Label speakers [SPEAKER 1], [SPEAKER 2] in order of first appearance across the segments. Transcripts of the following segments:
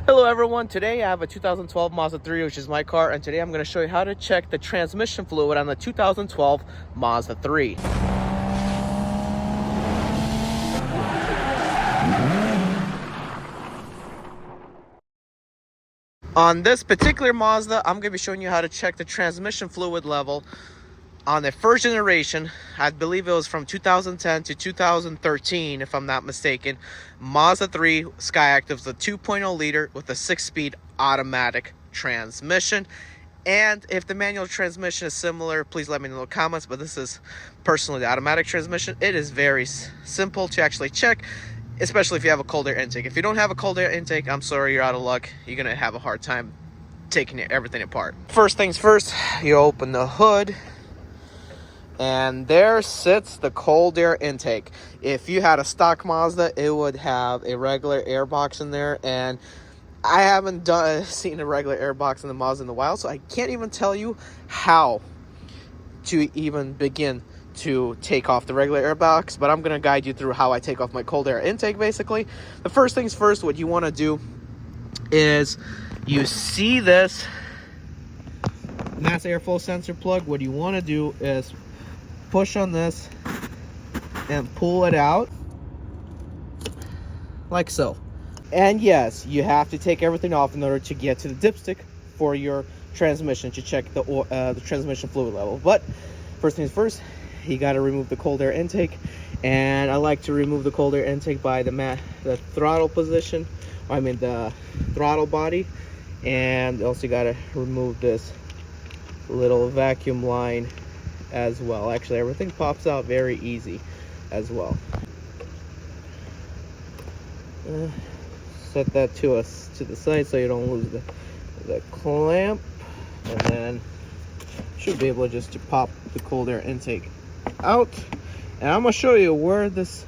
[SPEAKER 1] Hello everyone, today I have a 2012 Mazda 3, which is my car, and today I'm going to show you how to check the transmission fluid on the 2012 Mazda 3. On this particular Mazda, I'm going to be showing you how to check the transmission fluid level on the first generation. I believe it was from 2010 to 2013, if I'm not mistaken. Mazda 3 Skyactiv, the 2.0 liter with a 6-speed automatic transmission. And if the manual transmission is similar, please let me know in the comments. But this is personally the automatic transmission. It is very simple to actually check, especially if you have a cold air intake. If you don't have a cold air intake, I'm sorry, you're out of luck. You're gonna have a hard time taking everything apart. First things first, you open the hood, and there sits the cold air intake. If you had a stock Mazda, it would have a regular air box in there, and I haven't seen a regular air box in the Mazda in a while, so I can't even tell you how to even begin to take off the regular air box, but I'm going to guide you through how I take off my cold air intake. Basically, the first things first, what you want to do is, you see this mass airflow sensor plug. What you want to do is push on this and pull it out like so. And yes, you have to take everything off in order to get to the dipstick for your transmission to check the transmission fluid level. But first things first, you got to remove the cold air intake, and I like to remove the cold air intake by the throttle position, the throttle body, and also got to remove this little vacuum line as well. Actually, everything pops out very easy as well. Set that to the side so you don't lose the clamp, and then should be able just to pop the cold air intake out. And I'm gonna show you where this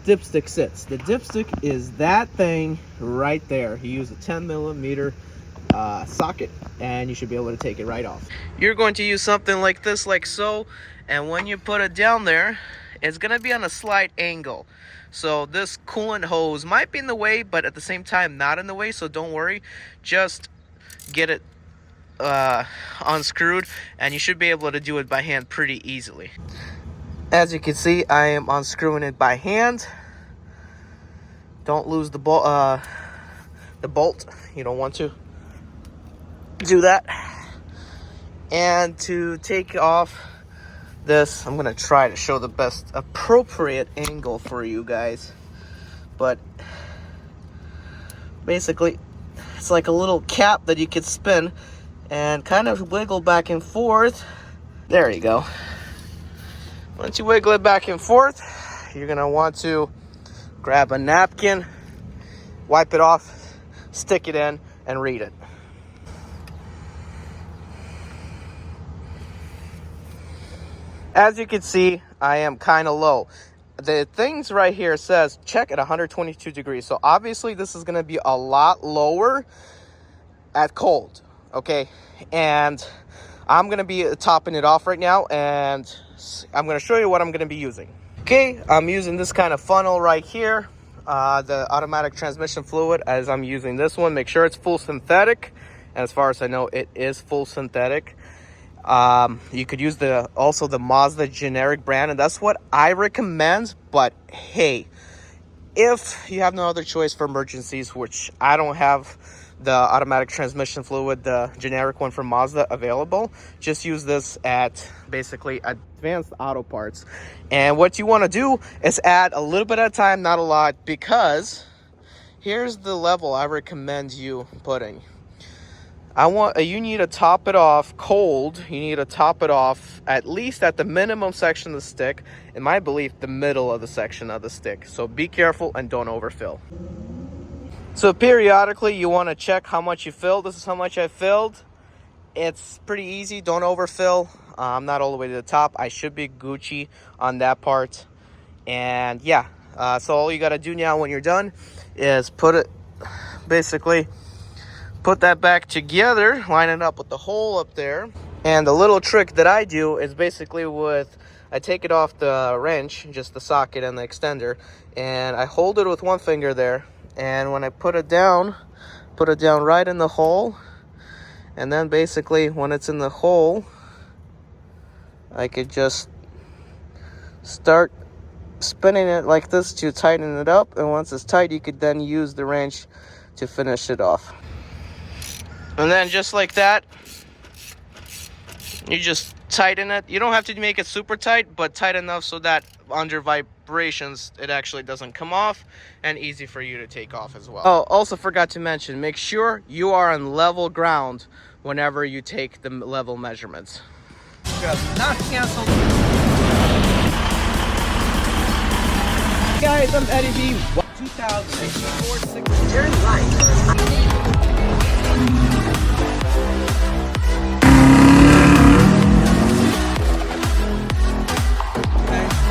[SPEAKER 1] dipstick sits. The dipstick is that thing right there. You use a 10mm socket, and you should be able to take it right off. You're going to use something like this, like so, and when you put it down there, it's gonna be on a slight angle. So this coolant hose might be in the way, but at the same time not in the way, so don't worry. Just get it unscrewed, and you should be able to do it by hand pretty easily. As you can see, I am unscrewing it by hand. Don't lose the bolt. You don't want to do that. And to take off this, I'm gonna try to show the best appropriate angle for you guys, but basically it's like a little cap that you could spin and kind of wiggle back and forth. There you go. Once you wiggle it back and forth, you're gonna want to grab a napkin, wipe it off, stick it in, and read it. As you can see, I am kind of low. The things right here says check at 122 degrees. So obviously this is going to be a lot lower at cold, okay? And I'm going to be topping it off right now, and I'm going to show you what I'm going to be using. Okay, I'm using this kind of funnel right here, the automatic transmission fluid, as I'm using this one. Make sure it's full synthetic, and as far as I know, it is full synthetic. You could use also the Mazda generic brand, and that's what I recommend. But hey, if you have no other choice for emergencies, which I don't have the automatic transmission fluid, the generic one from Mazda, available, just use this at basically Advanced Auto Parts. And what you want to do is add a little bit at a time, not a lot, because here's the level I recommend you putting. You need to top it off cold. You need to top it off at least at the minimum section of the stick. In my belief, the middle of the section of the stick. So be careful and don't overfill. So periodically, you want to check how much you filled. This is how much I filled. It's pretty easy. Don't overfill. I'm not all the way to the top. I should be Gucci on that part. And yeah, so all you got to do now when you're done is put that back together, line it up with the hole up there. And the little trick that I do is basically I take it off the wrench, just the socket and the extender, and I hold it with one finger there, and when I put it down, put it down right in the hole, and then basically when it's in the hole, I could just start spinning it like this to tighten it up, and once it's tight, you could then use the wrench to finish it off. And then just like that, you just tighten it. You don't have to make it super tight, but tight enough so that under vibrations it actually doesn't come off, and easy for you to take off as well. Oh, also forgot to mention, make sure you are on level ground whenever you take the level measurements.
[SPEAKER 2] Guys, I'm Eddie B. 2004 turn right.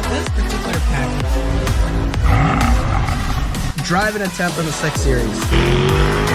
[SPEAKER 2] This particular package, driving attempt on the 6 Series.